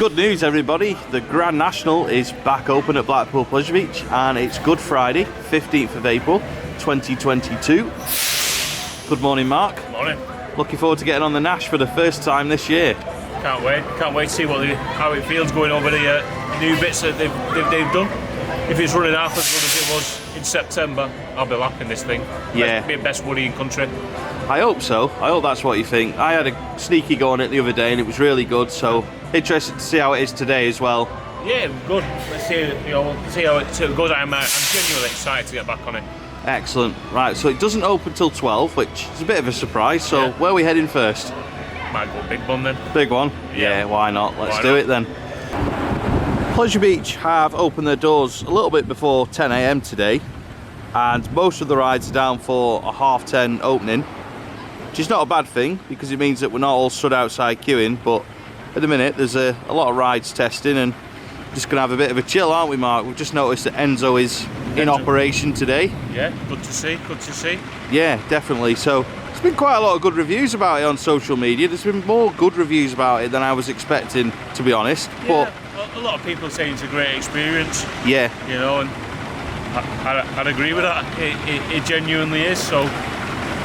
Good news, everybody. The Grand National is back open at Blackpool Pleasure Beach, and it's Good Friday, 15th of April, 2022. Good morning, Mark. Morning. Looking forward to getting on the Nash for the first time this year. Can't wait. Can't wait to see how it feels going over the new bits that they've done. If it's running half as good as it was in September, I'll be lapping this thing. Yeah. Best woody in country. I hope so. I hope that's what you think. I had a sneaky go on it the other day and it was really good, so interested to see how it is today as well. Yeah, good. Let's see, see how it goes. I'm genuinely excited to get back on it. Excellent. Right, so it doesn't open till 12, which is a bit of a surprise. So where are we heading first? Might go big one then. Big one? Yeah, why not? Let's do it then. Pleasure Beach have opened their doors a little bit before 10 AM today, and most of the rides are down for a 10:30 opening, which is not a bad thing because it means that we're not all stood outside queuing. But at the minute there's a lot of rides testing, and just gonna have a bit of a chill, aren't we, Mark? We've just noticed that Enzo is in operation today. Yeah, good to see, good to see. Yeah, definitely. So there's been quite a lot of good reviews about it on social media. There's been more good reviews about it than I was expecting, to be honest. Yeah, but a lot of people say it's a great experience. Yeah, you know, and I'd agree with that. It genuinely is. So,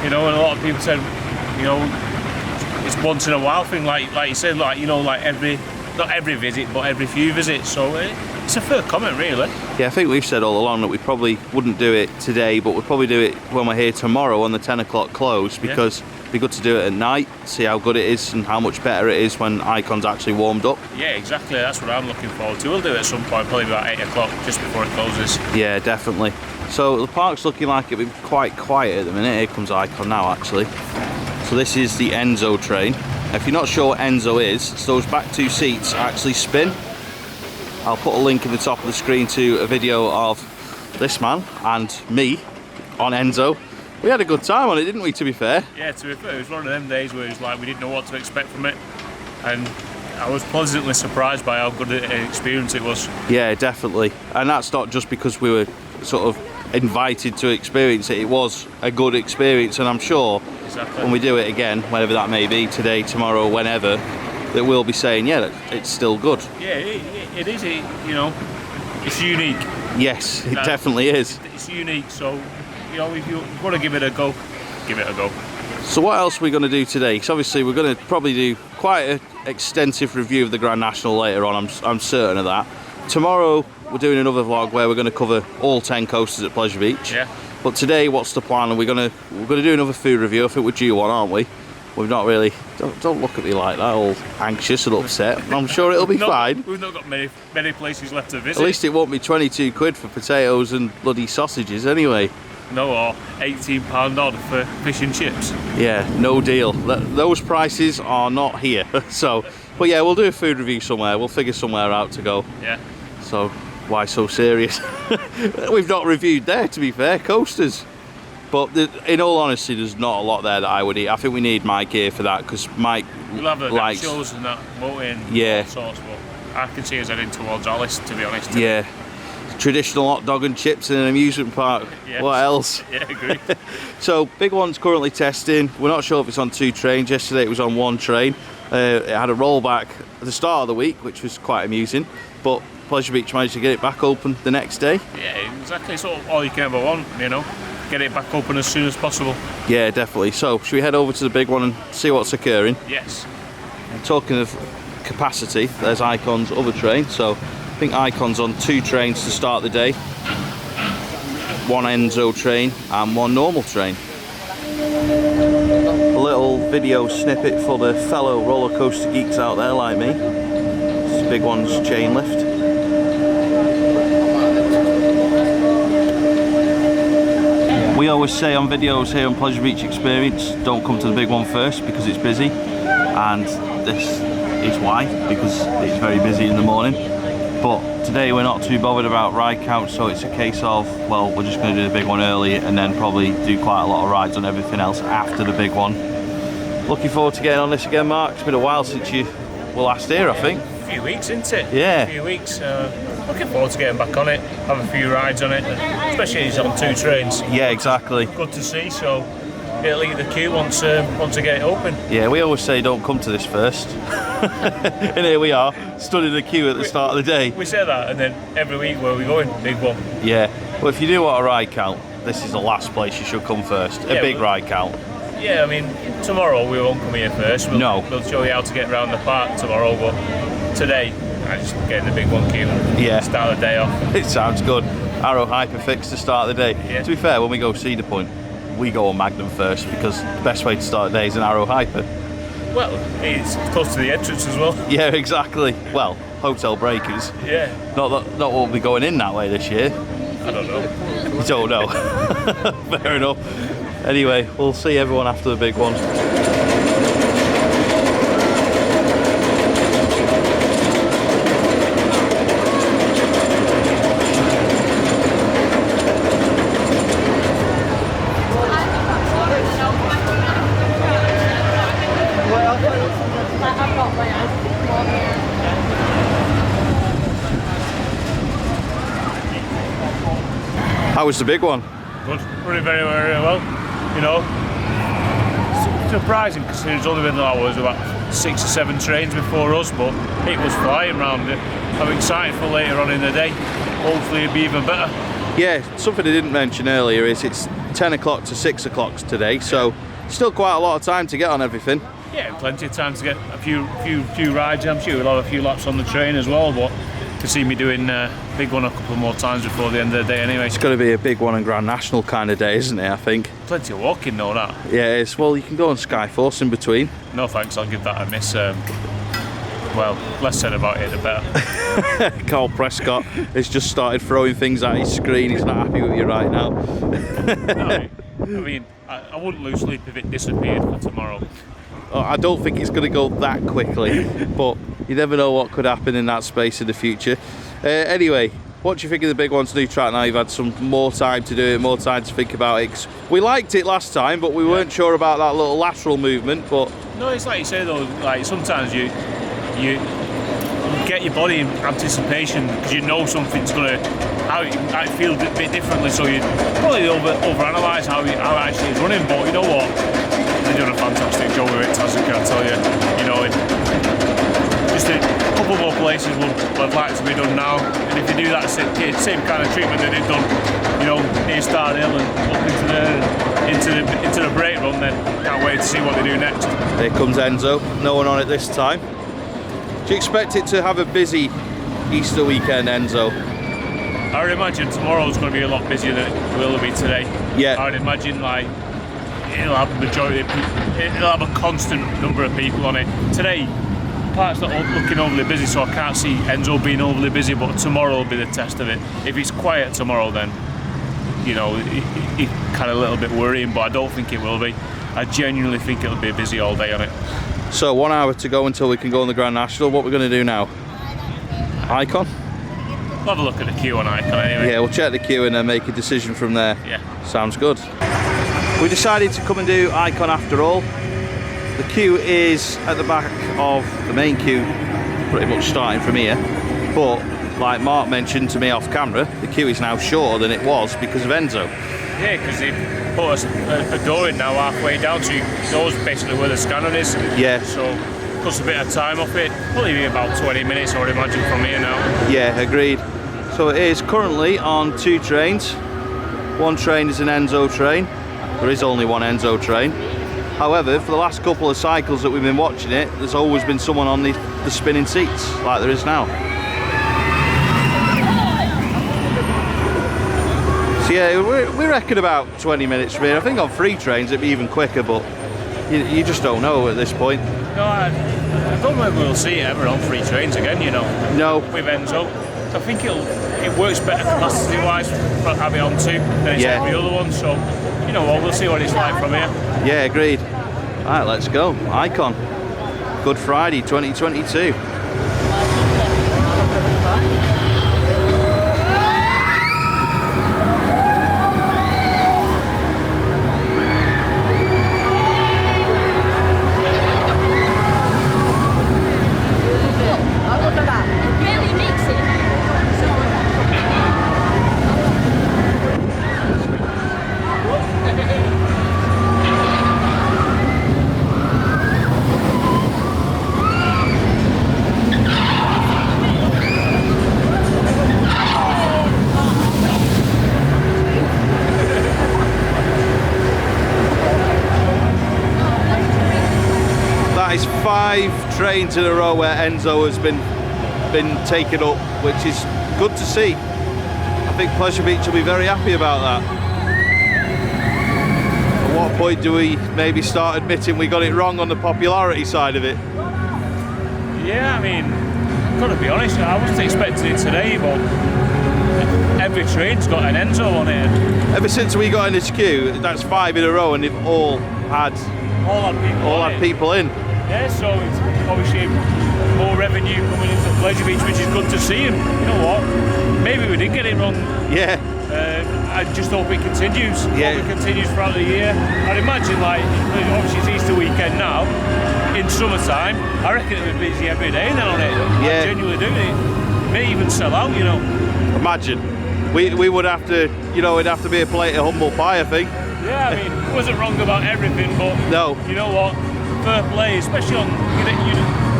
you know, and a lot of people said, you know, it's once in a while thing, like you said, like, you know, like not every visit, but every few visits. So it's a fair comment, really. Yeah, I think we've said all along that we probably wouldn't do it today, but we'll probably do it when we're here tomorrow on the 10 o'clock close, because it'd be good to do it at night, see how good it is and how much better it is when Icon's actually warmed up. Yeah, exactly. That's what I'm looking forward to. We'll do it at some point, probably about 8 o'clock, just before it closes. Yeah, definitely. So the park's looking like it'll be quite quiet at the minute. Here comes Icon now, actually. So this is the Enzo Train. If you're not sure what Enzo is, it's those back two seats actually spin. I'll put a link in the top of the screen to a video of this man and me on Enzo. We had a good time on it, didn't we, to be fair? Yeah, to be fair, it was one of them days where it was like we didn't know what to expect from it, and I was pleasantly surprised by how good an experience it was. Yeah, definitely. And that's not just because we were sort of invited to experience it. It was a good experience, and I'm sure when we do it again, whenever that may be, today, tomorrow, whenever, that we'll be saying, yeah, it's still good. Yeah, it is, you know, it's unique. Yes, it definitely is. It's unique, so, you know, if you want to give it a go, give it a go. So what else are we going to do today? Because obviously we're going to probably do quite an extensive review of the Grand National later on, I'm certain of that. Tomorrow we're doing another vlog where we're going to cover all 10 coasters at Pleasure Beach. Yeah. But today, what's the plan? We're going to do another food review. I think we're due one, aren't we? We've not really. Don't look at me like that, all anxious and upset. I'm sure it'll be fine. We've not got many places left to visit. At least it won't be 22 quid for potatoes and bloody sausages anyway. No, or £18 odd for fish and chips. Yeah, no deal. Those prices are not here. So, but yeah, we'll do a food review somewhere. We'll figure somewhere out to go. Yeah. So, why so serious? We've not reviewed there, to be fair, coasters. But in all honesty, there's not a lot there that I would eat. I think we need Mike here for that, because Mike likes shows and that motoring, yeah, sorts, but I can see us heading towards Alice, to be honest. Yeah, traditional hot dog and chips in an amusement park. Yes. What else? Yeah, agree. So big one's currently testing. We're not sure if it's on 2 trains. Yesterday it was on 1 train. It had a rollback at the start of the week, which was quite amusing, but Pleasure Beach managed to get it back open the next day. Yeah, exactly. Sort of all you can ever want, you know. Get it back open as soon as possible. Yeah, definitely. So, should we head over to the big one and see what's occurring? Yes. And talking of capacity, there's Icon's other train. So, I think Icon's on 2 trains to start the day. 1 Enzo train and 1 normal train. A little video snippet for the fellow roller coaster geeks out there like me. This big one's chain lift. We always say on videos here on Pleasure Beach Experience, don't come to the big one first because it's busy, and this is why, because it's very busy in the morning. But today we're not too bothered about ride count, so it's a case of, well, we're just going to do the big one early and then probably do quite a lot of rides on everything else after the big one. Looking forward to getting on this again, Mark. It's been a while since you were last here, I think. A few weeks, isn't it? Yeah. A few weeks. Looking forward to getting back on it, have a few rides on it, especially as it's on 2 trains. Yeah, exactly. Good to see, so it'll eat the queue once I get it open. Yeah, we always say don't come to this first. And here we are, stood in the queue at the start of the day. We say that, and then every week where we going, big one. Yeah, well, if you do want a ride count, this is the last place you should come first. A big ride count. Yeah, I mean, tomorrow we won't come here first. We'll show you how to get around the park tomorrow, but today, I just get in the big one queue. Yeah. Start the day off. It sounds good. Arrow Hyperfix to start the day. Yeah. To be fair, when we go Cedar Point, we go on Magnum first because the best way to start the day is an Arrow Hyper. Well, it's close to the entrance as well. Yeah, exactly. Well, Hotel Breakers. Yeah. Not what we'll be going in that way this year. I don't know. You don't know. Fair enough. Anyway, we'll see everyone after the big one. How was the big one? Good, running very, very well. You know, surprising because there's only been about 6 or 7 trains before us, but it was flying round it. I'm excited for later on in the day. Hopefully it'll be even better. Yeah, something I didn't mention earlier is it's 10 o'clock to 6 o'clock today, so still quite a lot of time to get on everything. Yeah, plenty of time to get a few rides. I'm sure we'll have a few laps on the train as well, but you can see me doing big one a couple more times before the end of the day anyway. It's going to be a big one and Grand National kind of day, isn't it, I think? Plenty of walking though, that. Yeah, it's, well, you can go on Skyforce in between. No thanks, I'll give that a miss. Well, less said about it the better. Carl Prescott has just started throwing things at his screen. He's not happy with you right now. No, I mean, I wouldn't lose sleep if it disappeared for tomorrow. I don't think it's going to go that quickly, but you never know what could happen in that space in the future. Anyway, what do you think of the big one's new track now? You've had some more time to do it, more time to think about it. We liked it last time, but we weren't sure about that little lateral movement. But no, it's like you say though, like sometimes you get your body in anticipation because you know something's gonna how it feels a bit differently, so you probably overanalyze how it actually is running. But you know what? They've done a fantastic job with it, as I can tell you. You know, just a couple more places would like to be done now, and if you do that same kind of treatment that they've done, you know, near Star Hill and up into the break run, then can't wait to see what they do next. Here comes Enzo, no one on it this time. Do you expect it to have a busy Easter weekend, Enzo? I would imagine tomorrow's going to be a lot busier than it will be today. Yeah. I would imagine like it'll have a majority of people, it'll have a constant number of people on it. Today, park's not looking overly busy, so I can't see Enzo being overly busy, but tomorrow will be the test of it. If it's quiet tomorrow, then, you know, it's kind of a little bit worrying, but I don't think it will be. I genuinely think it'll be busy all day on it. So 1 hour to go until we can go on the Grand National. What we're going to do now? Icon? We'll have a look at the queue on Icon anyway. Yeah, we'll check the queue and then make a decision from there. Yeah. Sounds good. We decided to come and do Icon after all. The queue is at the back of the main queue, pretty much starting from here. But, like Mark mentioned to me off camera, the queue is now shorter than it was because of Enzo. Yeah, because they put us a door in now halfway down, so it goes basically where the scanner is. Yeah. So cuts a bit of time off it. Probably be about 20 minutes, I would imagine, from here now. Yeah, agreed. So it is currently on 2 trains. One train is an Enzo train. There is only one Enzo train. However, for the last couple of cycles that we've been watching it, there's always been someone on the spinning seats, like there is now. So yeah, we reckon about 20 minutes from here. I think on 3 trains it'd be even quicker, but you just don't know at this point. No, I don't know if we'll see it ever on 3 trains again, you know. No. With Enzo. I think it works better capacity-wise for having on 2 than it's every other one, so you know what, we'll see what it's like from here. Yeah, agreed. Alright, let's go. Icon. Good Friday 2022. is 5 trains in a row where Enzo has been taken up, which is good to see. I think Pleasure Beach will be very happy about that. At what point do we maybe start admitting we got it wrong on the popularity side of it? Yeah, I mean, I've got to be honest, I wasn't expecting it today, but every train's got an Enzo on it. Ever since we got in this queue, that's 5 in a row, and they've all had people in. Yeah, so it's obviously more revenue coming into Pleasure Beach, which is good to see. And you know what? Maybe we did get it wrong. Yeah. I just hope it continues. Yeah. Hope it continues throughout the year. I'd imagine, like, obviously it's Easter weekend now. In summertime, I reckon it'll be busy every day then on it. Yeah. I genuinely do. It may even sell out, you know. Imagine. We would have to, you know, it'd have to be a plate of humble pie, I think. Yeah, I mean, it wasn't wrong about everything, but no. You know what? Fair play, especially on,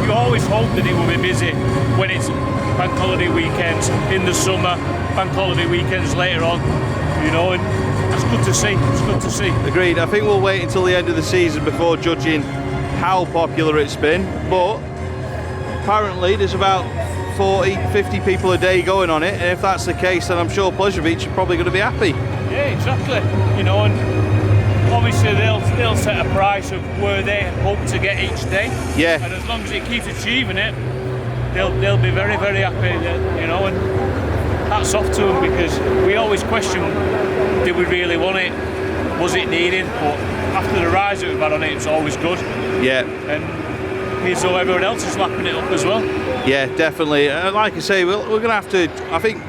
you always hope that it will be busy when it's bank holiday weekends in the summer, bank holiday weekends later on, you know, and that's good to see. It's good to see. Agreed. I think we'll wait until the end of the season before judging how popular it's been, but apparently there's about 40-50 people a day going on it, and if that's the case, then I'm sure Pleasure Beach are probably going to be happy. Yeah, exactly. You know, and obviously they'll set a price of where they hope to get each day. Yeah. And as long as it keeps achieving it, they'll be very, very happy. You know, and hats off to them, because we always question, did we really want it? Was it needed? But after the rise that we've had on it, it's always good. Yeah. And so everyone else is lapping it up as well. Yeah, definitely. Like I say, we're going to have to, I think,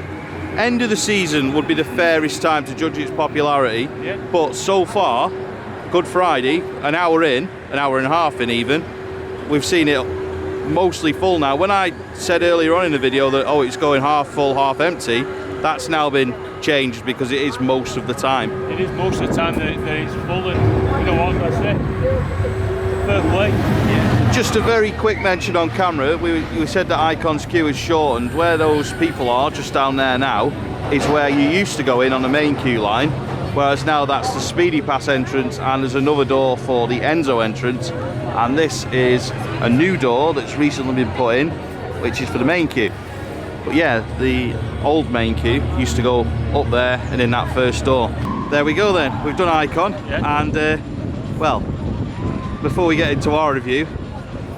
end of the season would be the fairest time to judge its popularity. Yeah. But so far, Good Friday, an hour in, an hour and a half in even, we've seen it mostly full now. When I said earlier on in the video that, oh, it's going half full, half empty, that's now been changed because it is most of the time. It is most of the time that it's full, and you know what, that's it. Fair play. Yeah. Just a very quick mention on camera, we said that Icon's queue is shortened. Where those people are, just down there now, is where you used to go in on the main queue line, whereas now that's the Speedy Pass entrance, and there's another door for the Enzo entrance, and this is a new door that's recently been put in, which is for the main queue. But yeah, the old main queue used to go up there and in that first door. There we go then, we've done Icon, yeah. And well, before we get into our review,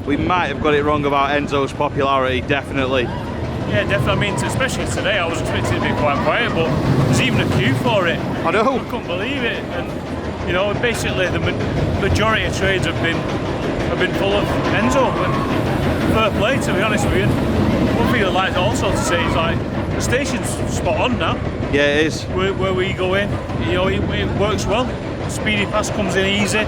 we might have got it wrong about Enzo's popularity, definitely. Yeah, definitely. I mean, especially today, I was expecting it to be quite quiet, but there's even a queue for it. I know. I couldn't believe it. And you know, basically the majority of trades have been full of Enzo. And fair play, to be honest with you. One thing I'd like also to say is, like, the station's spot on now. Yeah, it is. Where we go in, you know, it works well. Speedy Pass comes in easy,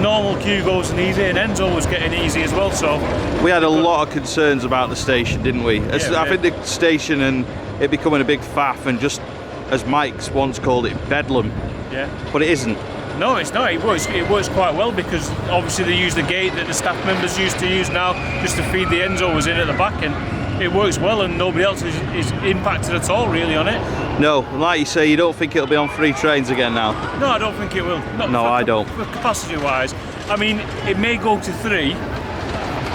normal queue goes in easy, and Enzo was getting easy as well. So we had a lot of concerns about the station, didn't we? Yeah, I think the station and it becoming a big faff, and just as Mike's once called it, bedlam. Yeah. But it isn't. No, it's not. It works quite well, because obviously they use the gate that the staff members used to use now just to feed the Enzo's in at the back, and it works well, and nobody else is impacted at all really on it. No, like you say, you don't think it'll be on 3 trains again now? No, I don't think it will. No, I don't. Capacity wise, I mean, it may go to 3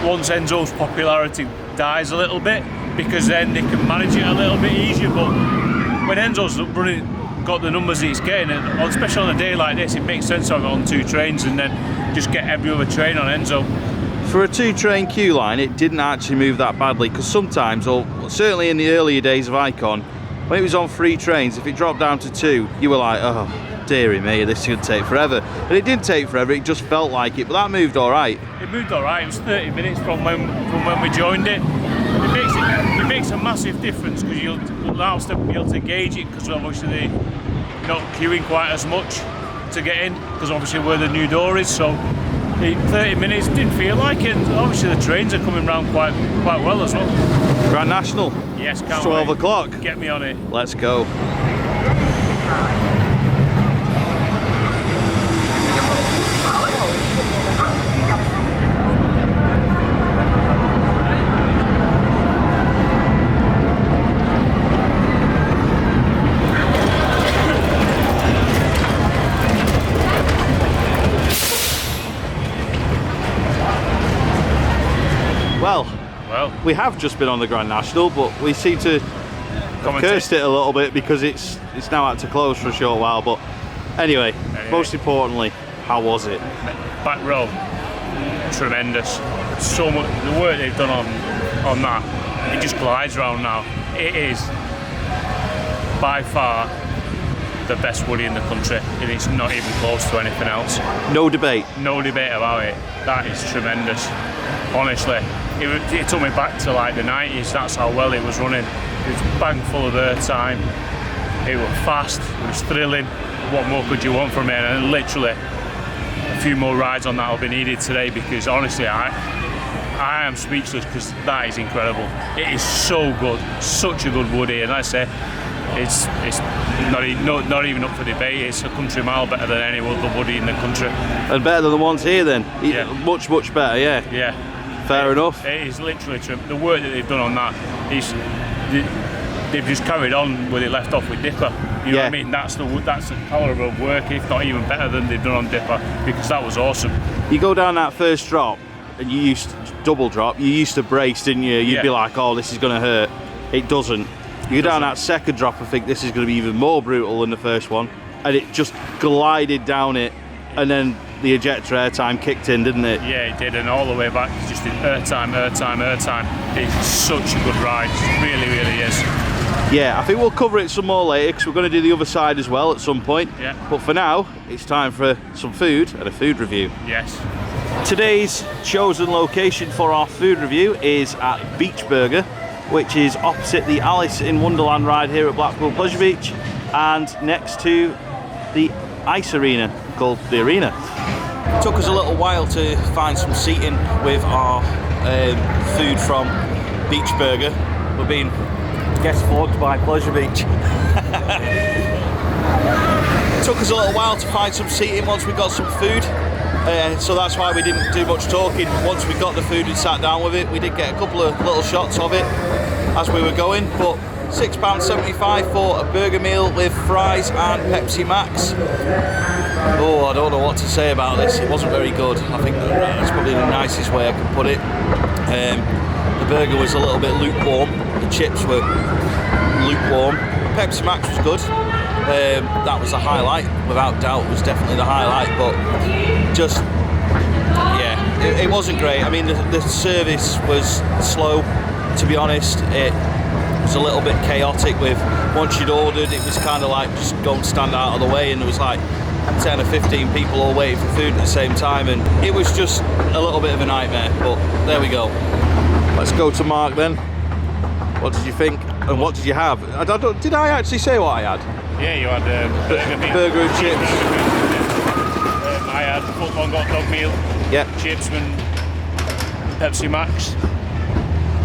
once Enzo's popularity dies a little bit, because then they can manage it a little bit easier. But when Enzo's got the numbers that he's getting, and especially on a day like this, it makes sense to have it on 2 trains and then just get every other train on Enzo. For a 2-train queue line, it didn't actually move that badly, because sometimes, or certainly in the earlier days of Icon, when it was on 3 trains, if it dropped down to 2, you were like, oh, dearie me, this is going to take forever. And it didn't take forever, it just felt like it, but that moved all right. It moved all right. It was 30 minutes from when we joined it. It makes a massive difference, because you'll allow us to be able to gauge it, because obviously you're not queuing quite as much to get in, because obviously where the new door is. So 30 minutes didn't feel like it, and obviously the trains are coming round quite well as well. Grand National. Yes, can't it's 12 wait. o'clock. Get me on it. Let's go. we have just been on the Grand National, but we seem to have cursed it a little bit because it's now had to close for a short while. But anyway, most importantly, how was it? Back row, tremendous. So much, the work they've done on that, it just glides around now. It is by far the best woody in the country, and it's not even close to anything else. No debate. No debate about it. That is tremendous. Honestly, it took me back to like the 90s. That's how well it was running. It was bang full of airtime. It was fast. It was thrilling. What more could you want from it? And literally, a few more rides on that will be needed today, because honestly, I am speechless, because that is incredible. It is so good, such a good woody, and I say it's not even up for debate. It's a country mile better than any other woody in the country. And better than the ones here then? Yeah. Much better, yeah. Yeah. Fair enough. It is literally the work that they've done on that is they've just carried on with it left off with Dipper. You know what I mean? That's the calibre of work, if not even better than they've done on Dipper, because that was awesome. You go down that first drop, and you used to double drop. You used to brace, didn't you? You'd be like, "Oh, this is going to hurt." It doesn't. You go down that second drop and think this is going to be even more brutal than the first one, and it just glided down it, and then the ejector airtime kicked in, didn't it? Yeah, it did, and all the way back, it's just airtime. It's such a good ride, it really, really is. Yeah, I think we'll cover it some more later, because we're going to do the other side as well at some point. Yeah. But for now, it's time for some food and a food review. Yes. Today's chosen location for our food review is at Beach Burger, which is opposite the Alice in Wonderland ride here at Blackpool Pleasure Beach, and next to the ice arena called the Arena. It took us a little while to find some seating with our food from Beach Burger. We're being guest vlogged by Pleasure Beach. It took us a little while to find some seating once we got some food. So that's why we didn't do much talking. Once we got the food and sat down with it, we did get a couple of little shots of it as we were going, but £6.75 for a burger meal with fries and Pepsi Max. Oh, I don't know what to say about this. It wasn't very good. I think that's probably the nicest way I can put it. The burger was a little bit lukewarm. The chips were lukewarm. Pepsi Max was good. That was the highlight, without doubt. Was definitely the highlight, but just, yeah, it wasn't great. I mean, the service was slow, to be honest. It was a little bit chaotic. With once you'd ordered, it was kind of like just go and stand out of the way, and there was like 10 or 15 people all waiting for food at the same time, and it was just a little bit of a nightmare. But there we go. Let's go to Mark then. What did you think, and what did you have? Did I actually say what I had? Yeah, you had burger and chips. I had foot-long hot dog meal. Yeah. Chips and Pepsi Max.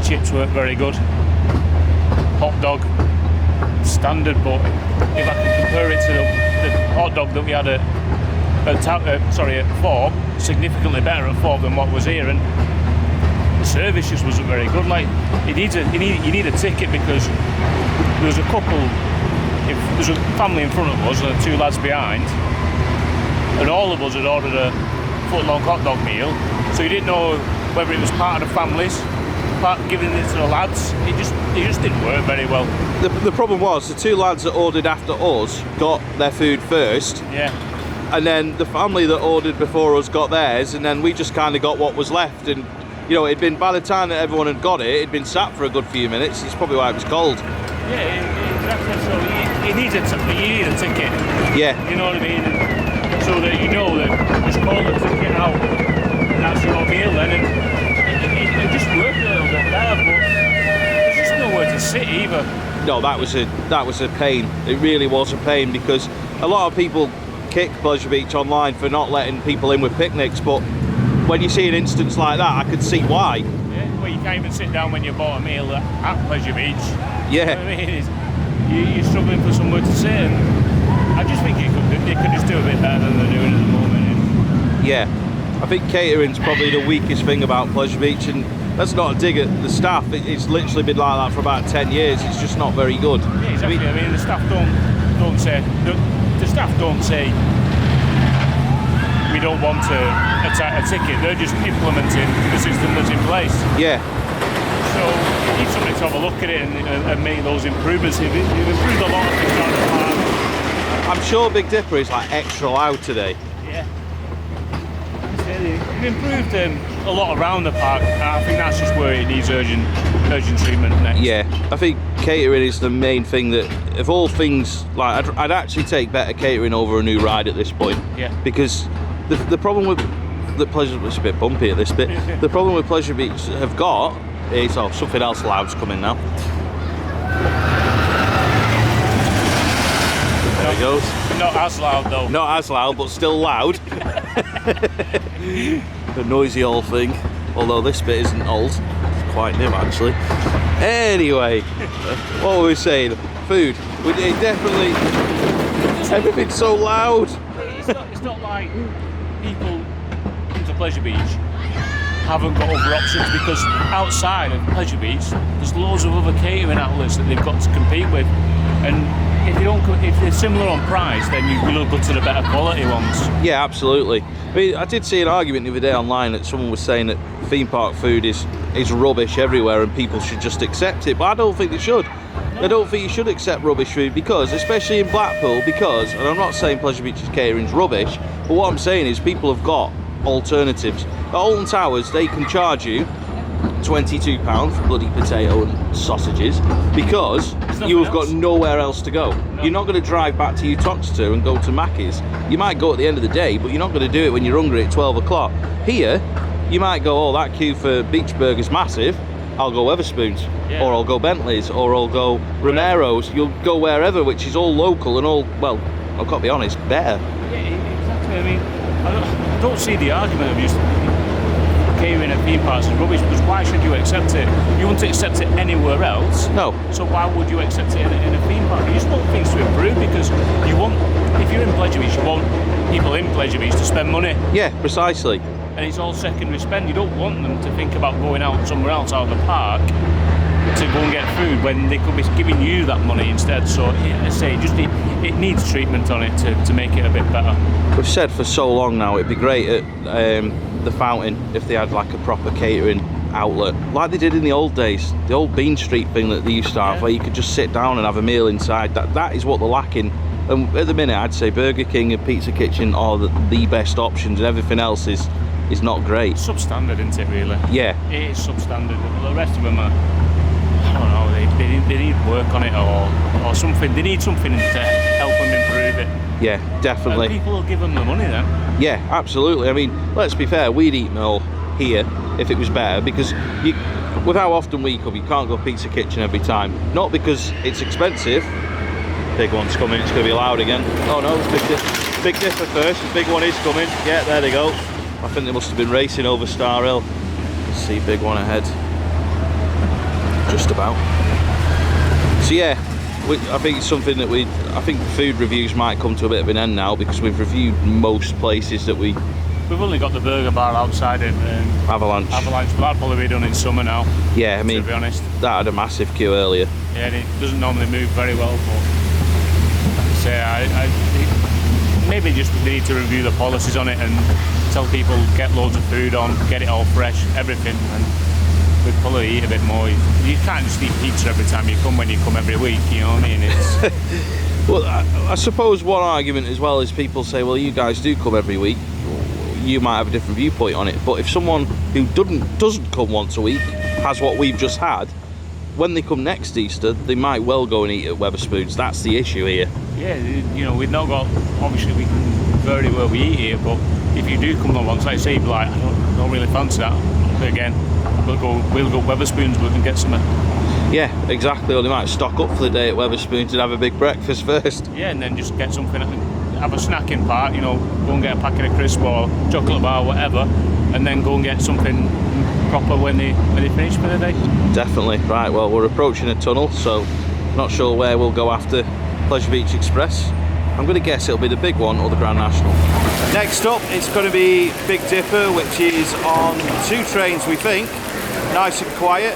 Chips weren't very good. Hot dog, standard, but if I can compare it to the hot dog that we had at Thorpe, significantly better at Thorpe than what was here, and the service just wasn't very good. Like, you need a ticket, because there's a couple. If there's a family in front of us and 2 lads behind, and all of us had ordered a foot-long hot dog meal, so you didn't know whether it was part of the families, part giving it to the lads. It just didn't work very well. The problem was the 2 lads that ordered after us got their food first. Yeah. And then the family that ordered before us got theirs, and then we just kind of got what was left. And you know, it'd been, by the time that everyone had got it, it'd been sat for a good few minutes. It's probably why it was cold. Yeah, exactly. So you need a ticket. Yeah. You know what I mean? And so that you know that just call the ticket out, and that's your meal then. And it just worked a little bit there, but there's just nowhere to sit either. No, that was a pain. It really was a pain, because a lot of people kick Pleasure Beach online for not letting people in with picnics, but when you see an instance like that, I could see why. Yeah, well, you can't even sit down when you bought a meal at Pleasure Beach. Yeah. You know what I mean? You're struggling for somewhere to sit, and I just think they could just do a bit better than they're doing at the moment. Yeah, I think catering's probably the weakest thing about Pleasure Beach, and that's not a dig at the staff. It's literally been like that for about 10 years. It's just not very good. Yeah, exactly. I mean, the staff don't say the staff don't say we don't want a ticket. They're just implementing the system that's in place. Yeah. So you need somebody to have a look at it and make those improvements. They've improved a lot of things around the park. I'm sure Big Dipper is like extra loud today. Yeah. They've improved a lot around the park, and I think that's just where it needs urgent treatment next. Yeah, I think catering is the main thing that, of all things, like I'd actually take better catering over a new ride at this point. Yeah. Because the problem with the Pleasure, it's a bit bumpy at this bit. The problem with Pleasure Beach have got is, oh, something else loud's coming now. There he goes. Not as loud though. Not as loud, but still loud. The noisy old thing. Although this bit isn't old, it's quite new actually. Anyway, what were we saying? Food. It definitely. Everything's so loud. It's not like people into Pleasure Beach haven't got other options, because outside of Pleasure Beach there's loads of other catering outlets that they've got to compete with, and if they're similar on price, then you will go to the better quality ones. Yeah, absolutely. I mean, I did see an argument the other day online that someone was saying that theme park food is rubbish everywhere and people should just accept it, but I don't think they should. I don't think you should accept rubbish food, because, especially in Blackpool, because, and I'm not saying Pleasure Beach's catering's rubbish, but what I'm saying is people have got alternatives. At Alton Towers, they can charge you £22 for bloody potato and sausages because you've got nowhere else to go. No. You're not going to drive back to Uttoxeter and go to Mackey's. You might go at the end of the day, but you're not going to do it when you're hungry at 12 o'clock. Here, you might go, oh, that queue for Beach Burger's massive, I'll go Wetherspoons, yeah. Or I'll go Bentley's, or I'll go Romero's. You'll go wherever, which is all local and all, well, I've got to be honest, better. Yeah, exactly. I mean, I don't see the argument of just catering at theme parks is rubbish, because why should you accept it? You wouldn't accept it anywhere else. No. So why would you accept it in a theme park? You just want things to improve, because you want, if you're in Pleasure Beach, you want people in Pleasure Beach to spend money. Yeah, precisely. And it's all secondary spend. You don't want them to think about going out somewhere else out of the park to go and get food when they could be giving you that money instead. So I say, it needs treatment on it to make it a bit better. We've said for so long now it'd be great at the Fountain if they had like a proper catering outlet, like they did in the old days, the old Bean Street thing that they used to have, where you could just sit down and have a meal inside. That is what they're lacking. And at the minute, I'd say Burger King and Pizza Kitchen are the best options, and everything else is not great. It's substandard, isn't it, really? Yeah. It is substandard. The rest of them are, I don't know, they need work on it or something. They need something to help them improve it. Yeah, definitely. And people will give them the money then. Yeah, absolutely. I mean, let's be fair, we'd eat more here if it was better, because with how often we come, you can't go Pizza Kitchen every time. Not because it's expensive. Big one's coming, it's going to be loud again. Oh no, it's Big Dipper first, the big one is coming. Yeah, there they go. I think they must have been racing over Star Hill. Let's see, big one ahead. Just about. So yeah, I think it's something that I think food reviews might come to a bit of an end now, because we've reviewed most places that we've only got the burger bar outside of Avalanche, but that'll probably be done in summer now. Yeah, I mean, to be honest, that had a massive queue earlier. Yeah, and it doesn't normally move very well, but like I say, maybe just they need to review the policies on it and tell people get loads of food on, get it all fresh, everything, and we'd probably eat a bit more. You can't just eat pizza every time you come when you come every week, you know what I mean? It's well, I suppose one argument as well is people say, well, you guys do come every week, you might have a different viewpoint on it, but if someone who doesn't come once a week has what we've just had, when they come next Easter, they might well go and eat at Wetherspoons. That's the issue here. Yeah, you know, we've not got, obviously we can vary where we eat here, but if you do come on once, like say, like, I don't really fancy that, but again, we'll go Wetherspoons, we can get some. Yeah, exactly. Or they might stock up for the day at Wetherspoons and have a big breakfast first. Yeah, and then just get something, have a snacking part, you know, go and get a packet of crisps or chocolate bar, whatever, and then go and get something proper when they finish for the day. Definitely. Right, well, we're approaching a tunnel, so not sure where we'll go after Pleasure Beach Express. I'm going to guess it'll be the big one or the Grand National. Next up, it's going to be Big Dipper, which is on 2 trains, we think. Nice and quiet.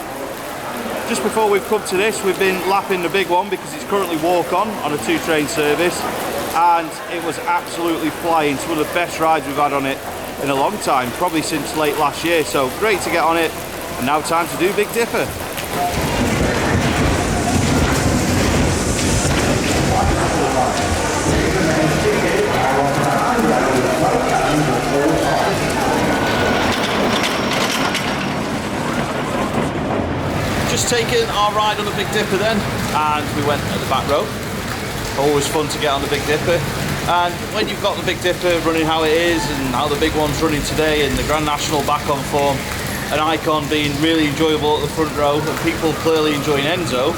Just before we've come to this, we've been lapping the big one because it's currently walk-on on a 2-train service, and it was absolutely flying. It's one of the best rides we've had on it in a long time, probably since late last year, so great to get on it. And now time to do Big Dipper. Just taken our ride on the Big Dipper then, and we went at the back row. Always fun to get on the Big Dipper. And when you've got the Big Dipper running how it is, and how the big one's running today, and the Grand National back on form, an Icon being really enjoyable at the front row, and people clearly enjoying Enzo,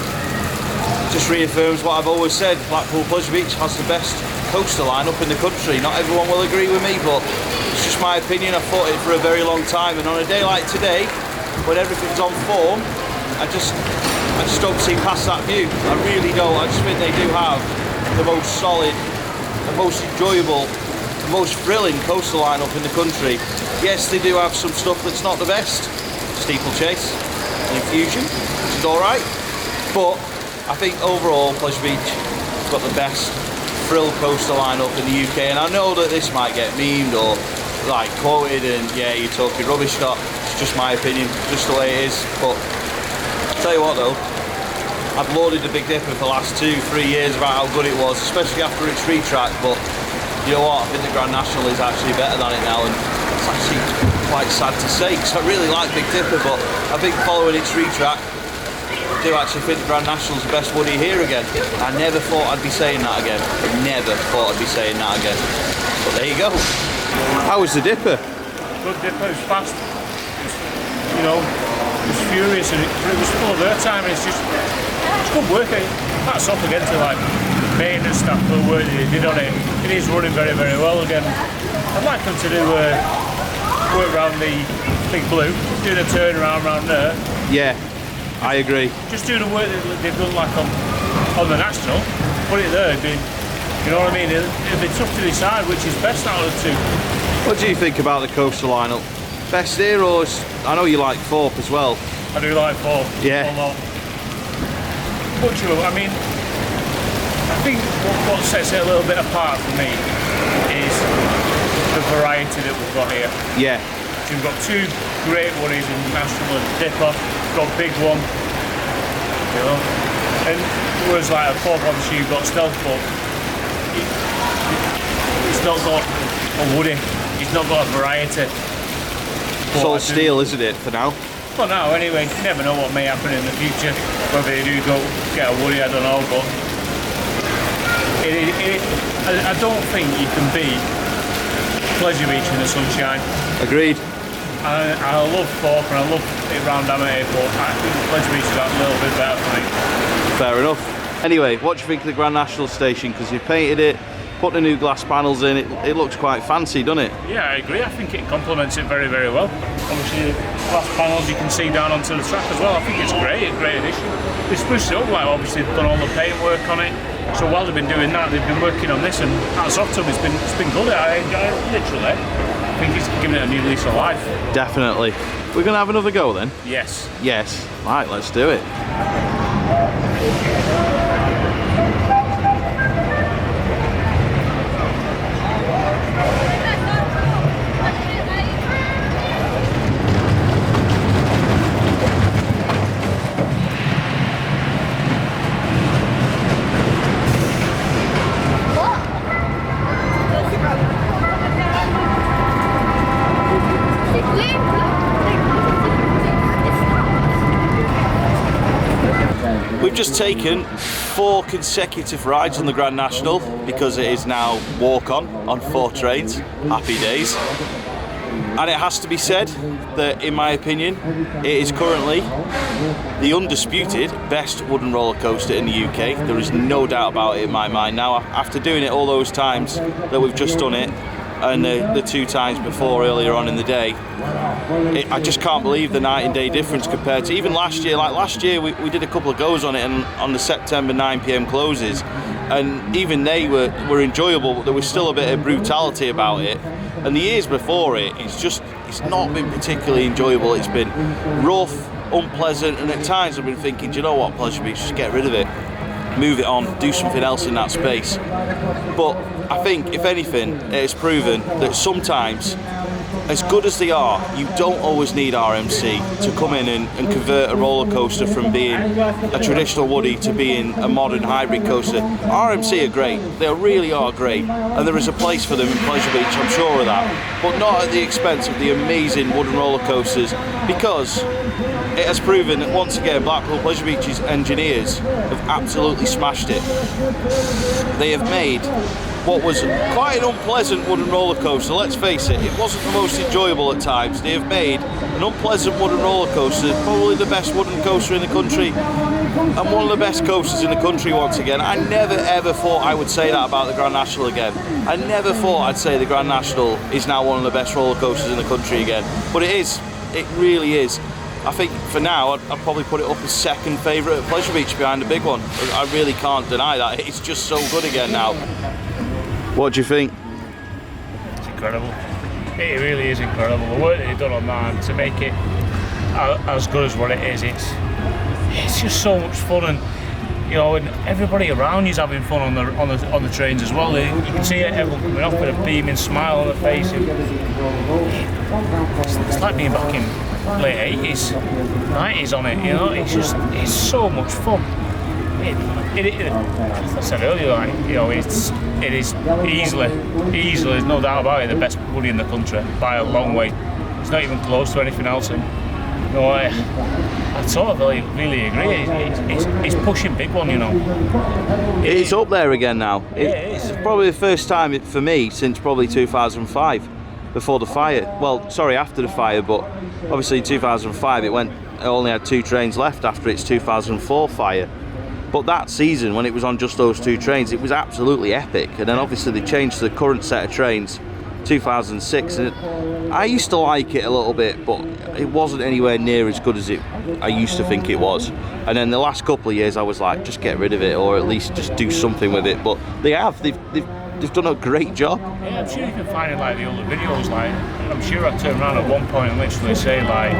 just reaffirms what I've always said. Blackpool Pleasure Beach has the best coaster lineup in the country. Not everyone will agree with me, but it's just my opinion. I've thought it for a very long time, and on a day like today, when everything's on form, I just don't see past that view. I really don't. I just think they do have the most solid, the most enjoyable, the most thrilling coaster lineup in the country. Yes, they do have some stuff that's not the best. Steeplechase, Infusion, which is alright. But I think overall Pleasure Beach has got the best thrill coaster lineup in the UK. And I know that this might get memed or like quoted and yeah, you're talking rubbish, Scott. It's just my opinion, just the way it is. But tell you what though, I've lauded the Big Dipper for the last 2-3 years about how good it was, especially after its retrack, but you know what, I think the Grand National is actually better than it now, and it's actually quite sad to say, because I really like Big Dipper, but I think following its retrack, I do actually think the Grand National's the best Woody here again. I never thought I'd be saying that again. Never thought I'd be saying that again. But there you go. How was the Dipper? Good Dipper, it was fast. You know, it was furious, and it was full of airtime, and it's good work. Hats off again to like maintenance staff for the work they did on it. It is running very, very well again. I'd like them to do work around the Big Blue, doing a turnaround around there. Yeah, I agree. Just do the work that they've done like on the National, put it there, you know what I mean? It'll be tough to decide which is best out of the two. What do you think about the coaster lineup? Best here, or I know you like Thorpe as well. I do like Thorpe. Yeah. A lot. But I mean, I think what sets it a little bit apart for me is the variety that we've got here. Yeah. So we've got two great Woodies in National and Dipper. We've got Big One, you know. And whereas like a Thorpe, obviously you've got Stealth, but it's not got a Woody. It's not got a variety. It's all steel, isn't it, for now? Well, now anyway, you never know what may happen in the future. Whether they do go get a Woody, I don't know, but I don't think you can beat Pleasure Beach in the sunshine. Agreed. I love Thorpe and I love it round Amateur, but I think Pleasure Beach is a little bit better for me. Fair enough. Anyway, what do you think of the Grand National station? Because you've painted it, put the new glass panels in, it looks quite fancy, doesn't it? Yeah, I agree. I think it complements it very, very well. Obviously, the glass panels you can see down onto the track as well. I think it's great, a great addition. They spruced it up, like obviously they've done all the paint work on it. So while they've been doing that, they've been working on this, and hats off to them. It's been good. I enjoy it, literally. I think it's giving it a new lease of life. Definitely. We're gonna have another go then? Yes. Yes. Right, let's do it. We've just taken 4 consecutive rides on the Grand National because it is now walk-on 4 trains. Happy days. And it has to be said that, in my opinion, it is currently the undisputed best wooden roller coaster in the UK. There is no doubt about it in my mind. Now, after doing it all those times that we've just done it, and the 2 times before earlier on in the day, I just can't believe the night and day difference compared to even last year. Like last year we did a couple of goes on it, and on the September 9 PM closes, and even they were enjoyable, but there was still a bit of brutality about it. And the years before it's not been particularly enjoyable. It's been rough, unpleasant, and at times I've been thinking, do you know what, Pleasure Beach, just get rid of it, move it on, do something else in that space. But I think, if anything, it's proven that sometimes as good as they are, you don't always need RMC to come in and convert a roller coaster from being a traditional woody to being a modern hybrid coaster. RMC are great, they really are great, and there is a place for them in Pleasure Beach, I'm sure of that, but not at the expense of the amazing wooden roller coasters, because it has proven that once again Blackpool Pleasure Beach's engineers have absolutely smashed it. They have made what was quite an unpleasant wooden roller coaster, let's face it, it wasn't the most enjoyable at times. They have made an unpleasant wooden roller coaster, probably the best wooden coaster in the country, and one of the best coasters in the country once again. I never ever thought I would say that about the Grand National again. I never thought I'd say the Grand National is now one of the best roller coasters in the country again, but it is, it really is. I think for now, I'd probably put it up as second favourite at Pleasure Beach behind the big one. I really can't deny that, it's just so good again now. What do you think? It's incredible. It really is incredible. The work that they've done on that to make it as good as what it is, it's just so much fun, and you know, and everybody around you's having fun on the trains as well. You can see everyone coming off with a beaming smile on their face. It's like being back in late 80s, 90s on it. You know, it's so much fun. As I said earlier, like, you know, it is easily, there's no doubt about it, the best woody in the country by a long way. It's not even close to anything else. And you know, I sort of really agree. It's pushing big one, you know. It's up there again now. It's probably the first time for me since probably 2005, before the fire. Well, sorry, after the fire, but obviously in 2005 it only had 2 trains left after its 2004 fire. But that season, when it was on just those 2 trains, it was absolutely epic. And then obviously they changed to the current set of trains, 2006. And I used to like it a little bit, but it wasn't anywhere near as good as I used to think it was. And then the last couple of years, I was like, just get rid of it, or at least just do something with it. But they have. They've done a great job. Yeah, I'm sure you can find in like the older videos. Like, I'm sure I turned around at one point and literally say like,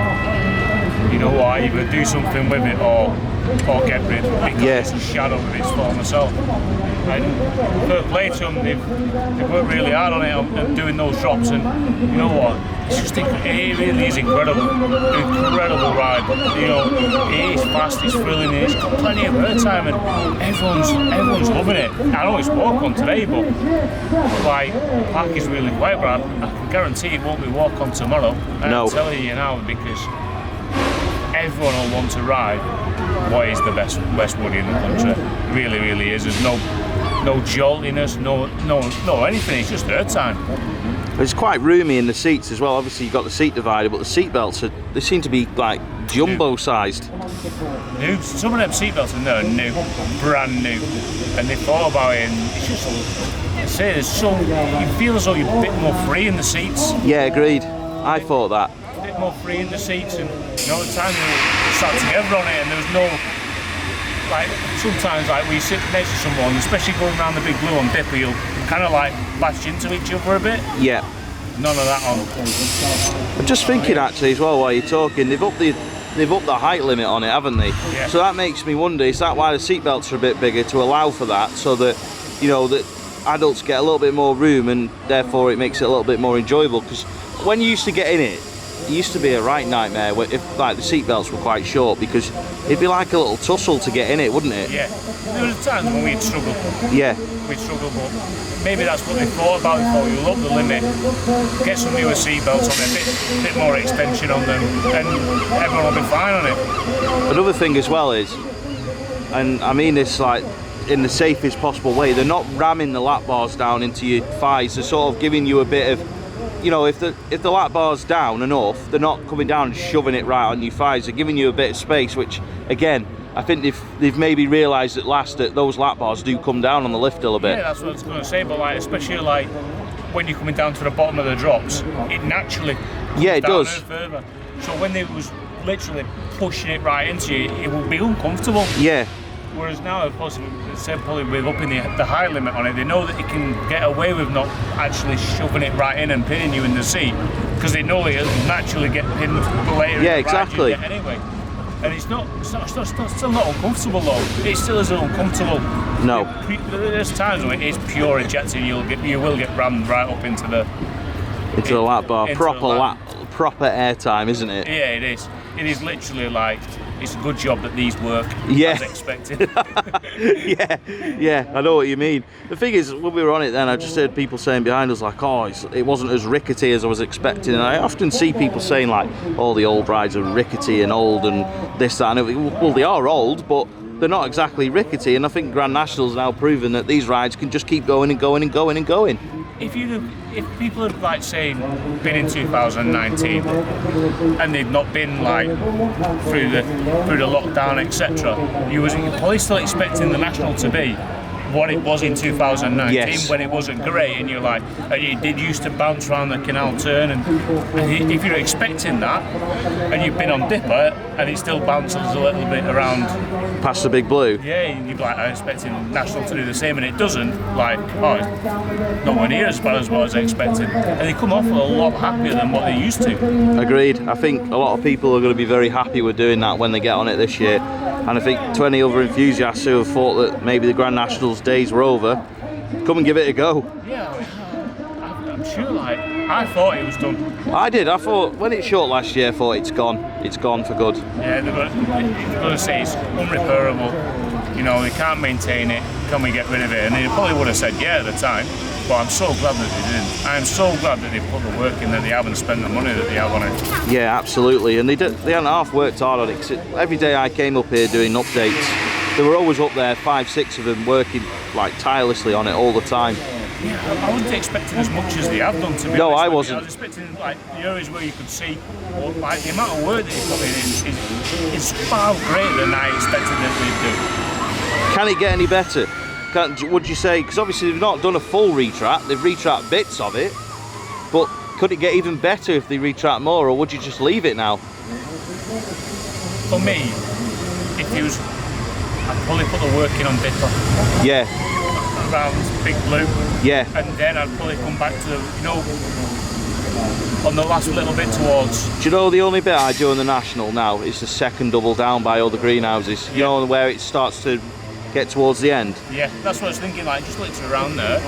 you know what, either do something with it or get rid, because it's a shadow of its former self. And fair play to them, they've worked really hard on it and doing those drops, and you know what, it's just, it really is incredible ride. You know, it is fast, it's thrilling, it's got plenty of airtime, and everyone's loving it. I know it's walk on today, but like, the park is really quiet, but I can guarantee it won't be walk on tomorrow. And I'm telling you now, because everyone will want to ride what is the best woody in the country. Really, really is. There's no joltiness, no anything. It's just airtime. It's quite roomy in the seats as well. Obviously you've got the seat divider, but the seat belts they seem to be like jumbo sized. New. Some of them seat belts are new, brand new, and they thought about it, and it's just, I say, there's so, you feel as though you're a bit more free in the seats. Yeah, agreed. I thought that. A bit more free in the seats, and you know, at the time we sat together on it, and there was no, like, sometimes like we sit next to someone, especially going around the big blue on Dipper, you'll kind of like bash into each other a bit. Yeah. None of that on. I'm just thinking actually as well while you're talking, they've upped the height limit on it, haven't they? Yeah. So that makes me wonder, is that why the seat belts are a bit bigger, to allow for that, so that, you know, that adults get a little bit more room, and therefore it makes it a little bit more enjoyable? Because when you used to get in it used to be a right nightmare if like the seat belts were quite short, because it'd be like a little tussle to get in it, wouldn't it? Yeah, there was times when we'd struggle. Yeah. We'd struggle, but maybe that's what they thought about it for. You'll up the limit, get some newer seat belts on it, a bit more extension on them, and everyone will be fine on it. Another thing as well is, and I mean this like in the safest possible way, they're not ramming the lap bars down into your thighs. They're sort of giving you a bit of, you know, if the lap bar's down enough, they're not coming down and shoving it right on your thighs. They're giving you a bit of space, which again, I think they've maybe realised at last that those lap bars do come down on the lift a little bit. Yeah, that's what I was going to say, but like, especially like when you're coming down to the bottom of the drops, it naturally comes it down does. further. So when they was literally pushing it right into you, it would be uncomfortable. Yeah. Whereas now, probably with upping the height limit on it, they know that they can get away with not actually shoving it right in and pinning you in the seat, because they know it'll naturally get pinned later. Yeah, exactly. Anyway, and it's still not uncomfortable though. It still isn't uncomfortable. No. There's times when it is pure ejecting. You will get rammed right up into the Into the lap bar. Proper airtime, isn't it? Yeah, it is. It is literally like, it's a good job that these work yeah. as expected. yeah, I know what you mean. The thing is, when we were on it then, I just heard people saying behind us like, oh, it wasn't as rickety as I was expecting. And I often see people saying like, oh, the old rides are rickety and old and this, that, and everything. Well, they are old, but they're not exactly rickety. And I think Grand National's now proven that these rides can just keep going and going and going and going. If people had, like, saying, been in 2019 and they'd not been like through the lockdown, etc., you're probably still expecting the National to be what it was in 2019, yes, when it wasn't great, and you're like, it did used to bounce around the canal turn, and if you're expecting that, and you've been on Dipper, and it still bounces a little bit around past the Big Blue, yeah, and you're like, I'm expecting National to do the same, and it doesn't, like, oh, it's nowhere near as bad as what I was expecting, and they come off a lot happier than what they used to. Agreed. I think a lot of people are going to be very happy with doing that when they get on it this year. And I think to any other enthusiasts who have thought that maybe the Grand National's days were over, come and give it a go. Yeah, I'm sure, like, I thought it was done. I did. I thought, when it shut last year, I thought it's gone. It's gone for good. Yeah, they're going to say it's unrepairable. You know, they can't maintain it. Can we get rid of it? And they probably would have said yeah at the time. But I'm so glad that they didn't. I'm so glad that they put the work in, that they haven't spent the money that they have on it. Yeah, absolutely. And they hadn't half worked hard on it. 'Cause every day I came up here doing updates, they were always up there, 5, 6 of them working like tirelessly on it all the time. Yeah, I wasn't expecting as much as they have done, to be honest. No, I wasn't. I was expecting like the areas where you could see, like, the amount of work that they put in is far greater than I expected that they'd do. Can it get any better? Would you say, because obviously they've not done a full retract, they've retracked bits of it, but could it get even better if they retract more, or would you just leave it now? For me, if you was, I'd probably put the work in on Dipper. Yeah. Around Big Blue. Yeah. And then I'd probably come back to, you know, on the last little bit towards. Do you know the only bit I do on the National now is the second double down by all the greenhouses? You know, where it starts to get towards the end? Yeah, that's what I was thinking, like, just literally around there,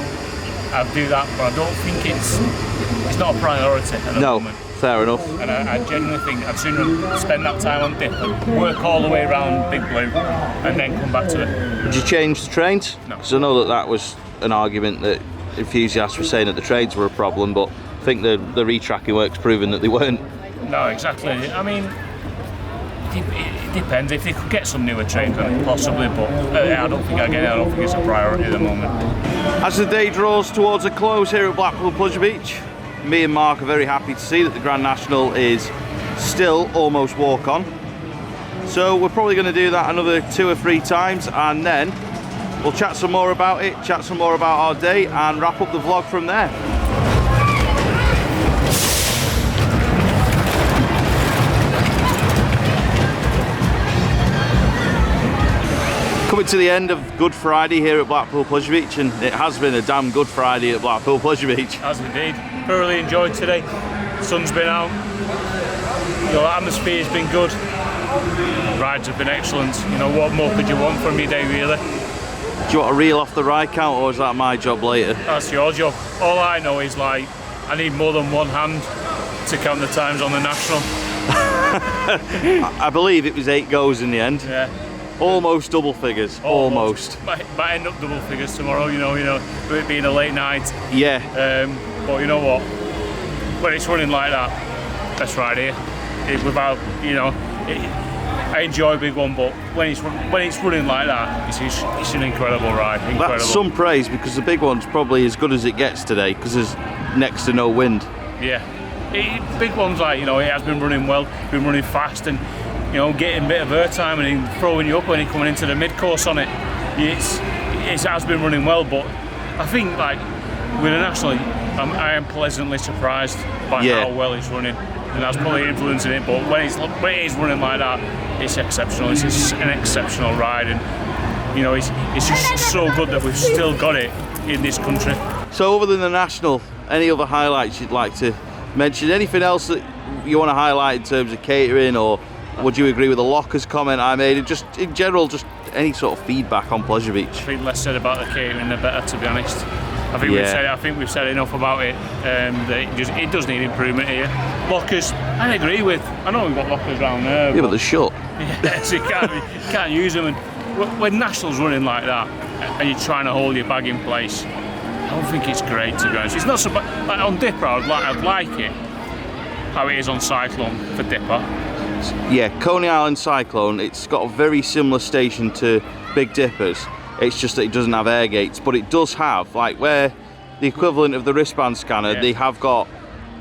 I'd do that, but I don't think it's not a priority at the moment. Fair enough. And I genuinely think I'd sooner spend that time on Dipper, work all the way around Big Blue, and then come back to it. Would you change the trains? No. Because I know that was an argument that enthusiasts were saying that the trains were a problem, but I think the retracking work's proven that they weren't. No, exactly. I mean, it depends. If they could get some newer trains, then possibly, but I don't think it's a priority at the moment. As the day draws towards a close here at Blackpool Pleasure Beach, me and Mark are very happy to see that the Grand National is still almost walk on. So we're probably going to do that another 2 or 3 times, and then we'll chat some more about it, chat some more about our day, and wrap up the vlog from there. Coming to the end of Good Friday here at Blackpool Pleasure Beach, and it has been a damn good Friday at Blackpool Pleasure Beach. Has indeed. Thoroughly enjoyed today. Sun's been out. The atmosphere's been good. Rides have been excellent. You know, what more could you want from your day, really? Do you want to reel off the ride count, or is that my job later? That's your job. All I know is, like, I need more than one hand to count the times on the National. I believe it was 8 goes in the end. Yeah. Almost double figures. Almost. Might end up double figures tomorrow. You know, with it being a late night. Yeah. But you know what? When it's running like that, best ride here. Without, you know, I enjoy a big one, but when it's running like that, it's an incredible ride. Incredible. That's some praise, because the big one's probably as good as it gets today, because there's next to no wind. Yeah. Big one's, like, you know, it has been running well, been running fast, and, you know, getting a bit of airtime and throwing you up when you're coming into the mid-course on it. It has been running well, but I think, like, with the National, I am pleasantly surprised by how well it's running, and that's probably influencing it. But when it is running like that, it's exceptional. It's just an exceptional ride, and, you know, it's just so good that we've still got it in this country. So, other than the National, any other highlights you'd like to mention? Anything else that you want to highlight in terms of catering, or would you agree with the lockers comment I made? Just in general, just any sort of feedback on Pleasure Beach? I think less said about the catering, the better, to be honest. I think we've said enough about it. That it does need improvement here. Lockers, I agree with. I know we've got lockers around there. Yeah, but they're shut. Yeah, so you can't use them. And when National's running like that, and you're trying to hold your bag in place, I don't think it's great, to be honest. It's not so bad. Like on Dipper, I'd like it how it is on Cyclone for Dipper. Yeah, Coney Island Cyclone, it's got a very similar station to Big Dipper's. It's just that it doesn't have air gates, but it does have, like where the equivalent of the wristband scanner, they have got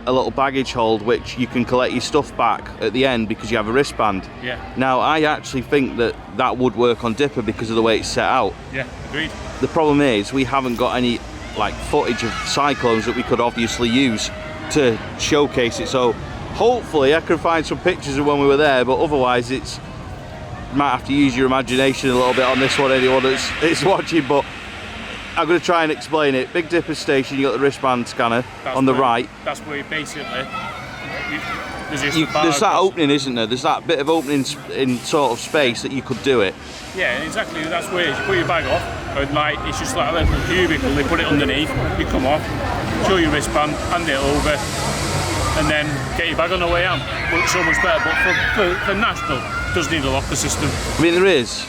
a little baggage hold which you can collect your stuff back at the end because you have a wristband. Yeah. Now, I actually think that would work on Dipper because of the way it's set out. Yeah, agreed. The problem is we haven't got any like footage of Cyclones that we could obviously use to showcase it, so hopefully I can find some pictures of when we were there, but otherwise it's might have to use your imagination a little bit on this one, anyone that's watching, but I'm going to try and explain it. Big Dipper station, you got the wristband scanner on the right. That's where you basically there's that opening, isn't there? There's that bit of opening in sort of space that you could do it. Yeah, exactly. That's where you put your bag off, and like it's just like a little cubicle. They put it underneath. You come off, show your wristband, hand it over, and then get your bag on the way out. Works so much better. But for National, it does need a locker system. I mean, there is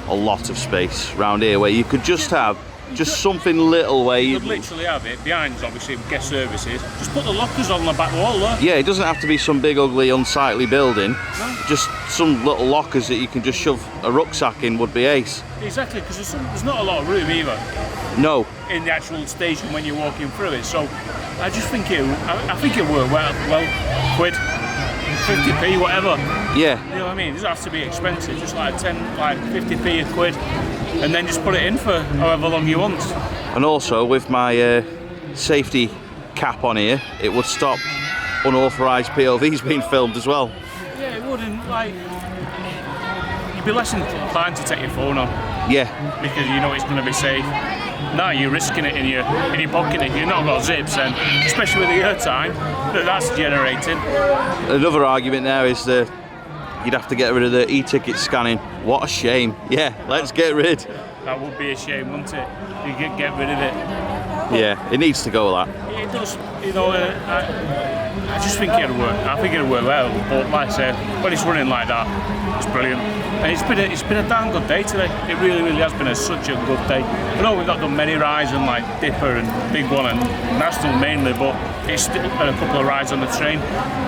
a lot of space around here where you could just have something little where you could literally have it behind us, obviously guest services. Just put the lockers on the back wall there. Yeah, it doesn't have to be some big ugly unsightly building. No. Just some little lockers that you can just shove a rucksack in would be ace. Exactly, because there's not a lot of room either. No. In the actual station when you're walking through it. So I just think it worked well, quid, 50p, whatever. Yeah. You know what I mean? It doesn't have to be expensive, just like 50p a quid, and then just put it in for however long you want. And also with my safety cap on here, it would stop unauthorised POVs being filmed as well. Yeah, it wouldn't, like, you'd be less inclined to take your phone on. Yeah. Because you know it's going to be safe. Now you're risking it in your pocket if you've not got zips, and especially with the airtime that's generating. Another argument there is that you'd have to get rid of the e-ticket scanning. What a shame. Yeah, let's get rid. That would be a shame, wouldn't it? You could get rid of it. Yeah, it needs to go, that. It does, you know, I just think it'll work. I think it'll work well, but like I say, when it's running like that, it's brilliant. And it's been a damn good day today. It really has been such a good day. I know we've not done many rides on like Dipper and Big One and National mainly, but it's still been a couple of rides on the train.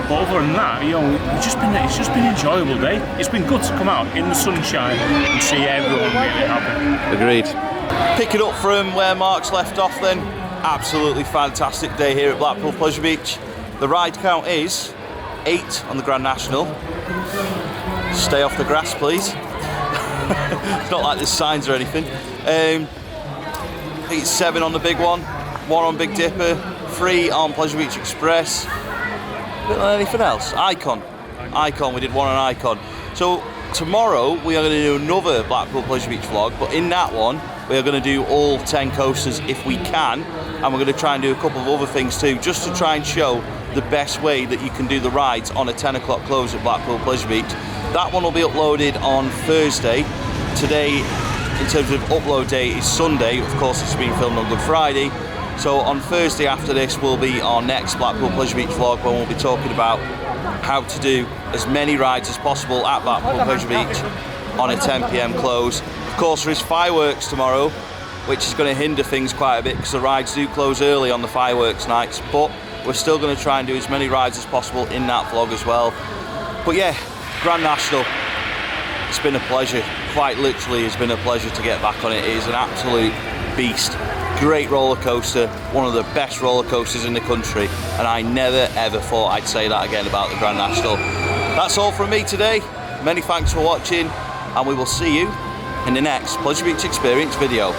But other than that, you know, it's just been an enjoyable day. It's been good to come out in the sunshine and see everyone really happy. Agreed. Picking up from where Mark's left off then, absolutely fantastic day here at Blackpool Pleasure Beach. The ride count is 8 on the Grand National. Stay off the grass, please. It's not like there's signs or anything. I think it's 7 on the big one, 1 on Big Dipper, 3 on Pleasure Beach Express. Anything else? Icon, we did 1 on Icon. So tomorrow we are going to do another Blackpool Pleasure Beach vlog, but in that one we are going to do all 10 coasters if we can, and we're going to try and do a couple of other things too, just to try and show the best way that you can do the rides on a 10 o'clock close at Blackpool Pleasure Beach. That one will be uploaded on Thursday. Today, in terms of upload day, is Sunday. Of course, it's been filmed on Good Friday. So on Thursday after this will be our next Blackpool Pleasure Beach vlog, where we'll be talking about how to do as many rides as possible at Blackpool Pleasure Beach on a 10 PM close. Of course, there is fireworks tomorrow, which is going to hinder things quite a bit because the rides do close early on the fireworks nights, but we're still going to try and do as many rides as possible in that vlog as well. But yeah, Grand National, it's been a pleasure. Quite literally, it's been a pleasure to get back on it. It is an absolute beast. Great roller coaster, one of the best roller coasters in the country, and I never ever thought I'd say that again about the Grand National. That's all from me today. Many thanks for watching, and we will see you in the next Pleasure Beach Experience video.